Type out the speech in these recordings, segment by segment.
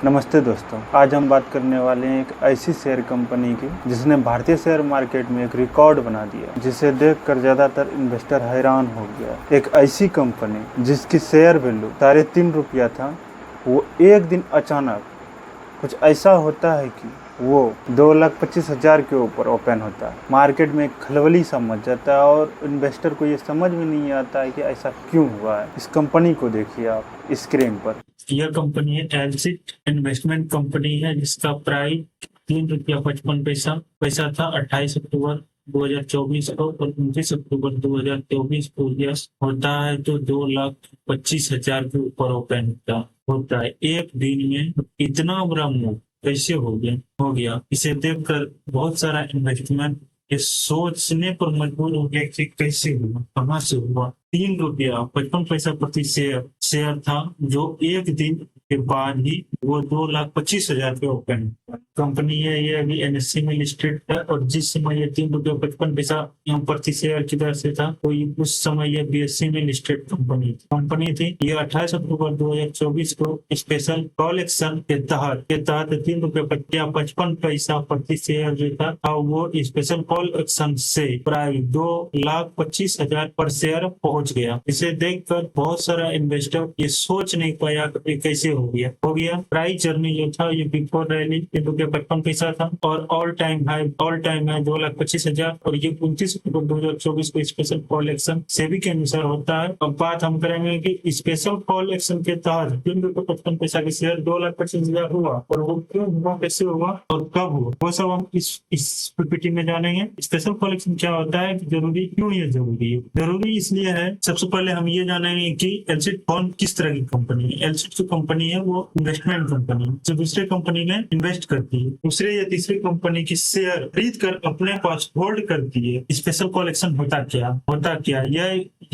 नमस्ते दोस्तों, आज हम बात करने वाले हैं एक ऐसी शेयर कंपनी की जिसने भारतीय शेयर मार्केट में एक रिकॉर्ड बना दिया, जिसे देखकर ज्यादातर इन्वेस्टर हैरान हो गया। एक ऐसी कंपनी जिसकी शेयर वैल्यू ₹3.5 था, वो एक दिन अचानक कुछ ऐसा होता है कि वो 2,25,000 के ऊपर ओपन होता है। मार्केट में एक खलबली सा मच जाता है और इन्वेस्टर को ये समझ में नहीं आता है कि ऐसा क्यों हुआ है। इस कंपनी को देखिए आप स्क्रीन पर। यह कंपनी है एलसिट इन्वेस्टमेंट कंपनी है, जिसका प्राइस ₹3.55 था 28 अक्टूबर 2024 को, और 29 अक्टूबर 2024 को यह होता है तो 2,25,000 के ऊपर ओपन होता है। एक दिन में इतना बड़ा मूव कैसे हो गया इसे देखकर बहुत सारा इन्वेस्टमेंट ये सोचने पर मजबूर हो गया कि कैसे हुआ, कहाँ से हुआ। ₹3.55 प्रति शेयर था, जो एक दिन के बाद ही वो 2,25,000 पे ओपन। कंपनी है ये अभी एनएससी में लिस्टेड है, और जिस समय ये ₹3.55 प्रति शेयर की दर से था, तो उस समय ये बीएससी में लिस्टेड कंपनी थी। ये 28 अक्टूबर 2024 को स्पेशल कॉल के तहत ₹3.55 प्रति शेयर जो था वो स्पेशल कॉल एक्शन से प्राइस 2,25,000 पर शेयर पहुंच गया। इसे देखकर बहुत सारा इन्वेस्टर ये सोच नहीं पाया कि कैसे हो गया। प्राइस जर्नी जो था ये बिफोर रैली ₹3.55 था, और ऑल टाइम है 2,25,000, और ये 29 अक्टूबर 2024 को स्पेशल कॉल एक्शन सेबी के अनुसार होता है। अब बात हम करेंगे कि स्पेशल कॉल एक्शन के तहत ₹3.55 के शेयर 2,25,000 हुआ, और वो क्यों हुआ, कैसे हुआ और कब हुआ, वो सब हम इस पीपीटी में जानेंगे। स्पेशल कॉल एक्शन क्या होता है, जरूरी क्यों ये जरूरी है। जरूरी इसलिए है, सबसे पहले हम ये जानेंगे कि एलसिट कौन किस तरह की कंपनी है। एलसिट जो कंपनी है वो इन्वेस्टमेंट कंपनी है, जो दूसरे कंपनी में इन्वेस्ट करती है, दूसरे या तीसरे कंपनी की शेयर खरीद कर अपने पास होल्ड करती है। स्पेशल कॉल एक्शन होता क्या,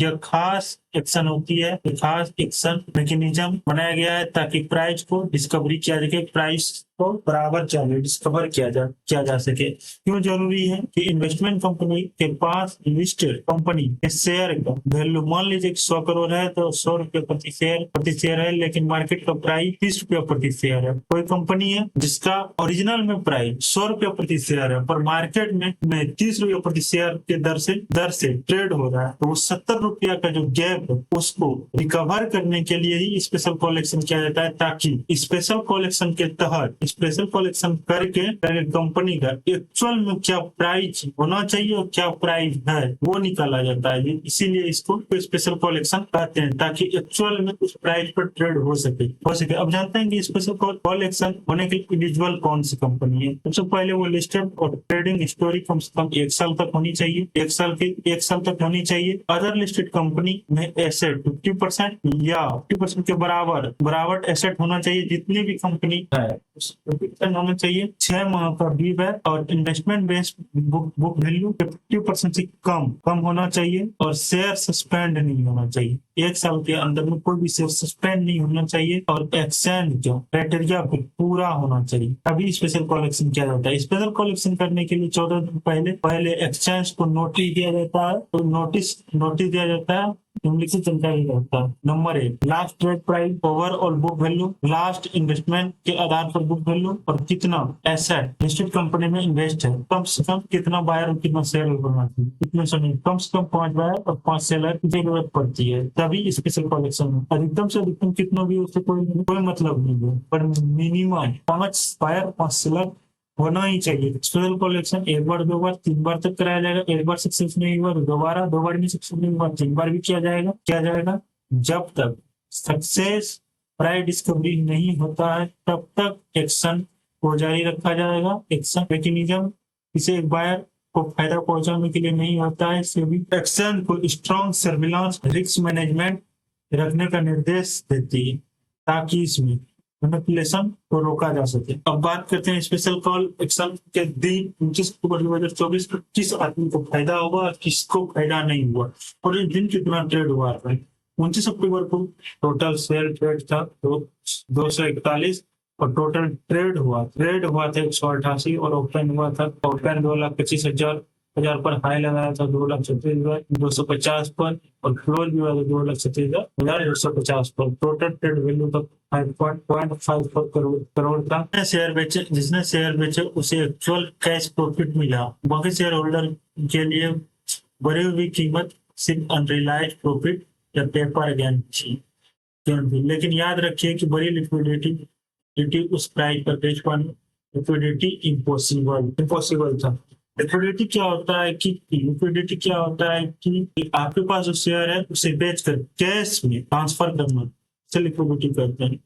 यह खास एक्शन होती है। खास एक्शन मैकेनिज्म बनाया गया है ताकि प्राइस को डिस्कवरी किया जाए, प्राइस को बराबर डिस्कवर किया जा सके। क्यों जरूरी है कि इन्वेस्टमेंट कंपनी के पास लिस्टेड कंपनी के शेयर का वैल्यू मान लीजिए 100 करोड़ है, तो ₹100 प्रति शेयर है, लेकिन मार्केट का प्राइस ₹30 प्रति शेयर है। कोई कंपनी है जिसका ओरिजिनल में प्राइस ₹100 प्रति शेयर है, पर मार्केट में ₹30 प्रति शेयर के दर से ट्रेड हो रहा है, तो वो ₹70 का जो गैप उसको रिकवर करने के लिए ही स्पेशल कलेक्शन किया जाता है, ताकि स्पेशल कलेक्शन के तहत स्पेशल कलेक्शन करके कंपनी का एक्चुअल में क्या प्राइस होना चाहिए और क्या प्राइस है वो निकाला जाता है। इसीलिए इसको स्पेशल कलेक्शन कहते हैं, ताकि एक्चुअल में उस प्राइस पर ट्रेड हो सके। अब जानते हैं कि स्पेशल कलेक्शन होने के इंडिविजुअल कौन सी कंपनी है। सबसे पहले वो लिस्टेड और ट्रेडिंग हिस्टोरी कम से कम 1 साल तक होनी चाहिए, 1 साल तक होनी चाहिए। अदर लिस्टेड कंपनी में एसेट 50% या 50% के बराबर एसेट होना चाहिए। जितनी भी कंपनी है 50% होना चाहिए। 6 माह का वीबैक और इन्वेस्टमेंट बेस्ड बुक वैल्यू 50% से कम होना चाहिए, और शेयर सस्पेंड नहीं होना चाहिए। 1 साल के अंदर में कोई भी शेयर सस्पेंड नहीं होना चाहिए, और एक्सचेंज जो क्राइटेरिया को पूरा होना चाहिए, तभी स्पेशल कलेक्शन किया जाता है। स्पेशल कलेक्शन करने के लिए 14 दिन पहले एक्सचेंज को नोटिस दिया जाता है, तो नोटिस दिया जाता है, निम्नलिखित जानकारी रहता है। Number 1, last trade price, overall book value, last investment के आधार पर बुक वैल्यू, और कितना एसेट लिस्टेड कंपनी में इन्वेस्ट है। कम से कम कितना बायर और कितना सेलर होना चाहिए, कितने समय, कम से कम 5 बायर और 5 सेलर की जरूरत पड़ती है, तभी स्पेशल कलेक्शन में। अधिकतम से अधिकतम कितना भी उससे कोई मतलब नहीं है, पर मिनिमम 5 बायर 5 सेलर होना ही चाहिए। स्पेशल कलेक्शन 1 बार 2 बार 3 बार तक कराया जाएगा। 1 बार सक्सेस नहीं हुआ तो दोबारा, 2 बार भी सक्सेस नहीं हुआ 3 बार भी किया जाएगा। जब तक सक्सेस प्राइस डिस्कवरी नहीं होता है, तब तक एक्शन को जारी रखा जाएगा। एक्शन मैकेनिज्म इसे एक बायर को फायदा पहुंचाने के लिए नहीं होता है, सेबी एक्शन को स्ट्रॉन्ग सर्विलांस रिस्क मैनेजमेंट रखने का निर्देश देती है, ताकि इसमें मैनिपुलेशन को रोका जा सके। अब बात करते हैं स्पेशल कॉल एक्शन के दिन 29 अक्टूबर 2024 को किस आदमी को फायदा हुआ और किसको फायदा नहीं हुआ, और इस दिन कितना ट्रेड हुआ है। 29 अक्टूबर को टोटल शेयर ट्रेड था 241, और टोटल ट्रेड हुआ था 188, और ओपन 2,25,000 हजार पर हाई लगाया था 2,36,250 पर, और क्लोज भी हुआ था 2,36,150 पर। टोटल ट्रेड वैल्यू का 5.54 करोड़ था। जिसने शेयर बेचे उसे एक्चुअल कैश प्रॉफिट मिला। बाकी शेयर होल्डर के लिए बढ़ी हुई कीमत सिर्फ अनरियलाइज प्रॉफिट या पेपर गेन थी। लेकिन याद रखिए कि बड़ी लिक्विडिटी उस प्राइस पर बेच पाना, लिक्विडिटी इम्पॉसिबल था। लिक्विडिटी क्या होता है कि आपके पास जो शेयर है उसे बेचकर कैश में ट्रांसफर करना, लिक्विडिटी कहते हैं।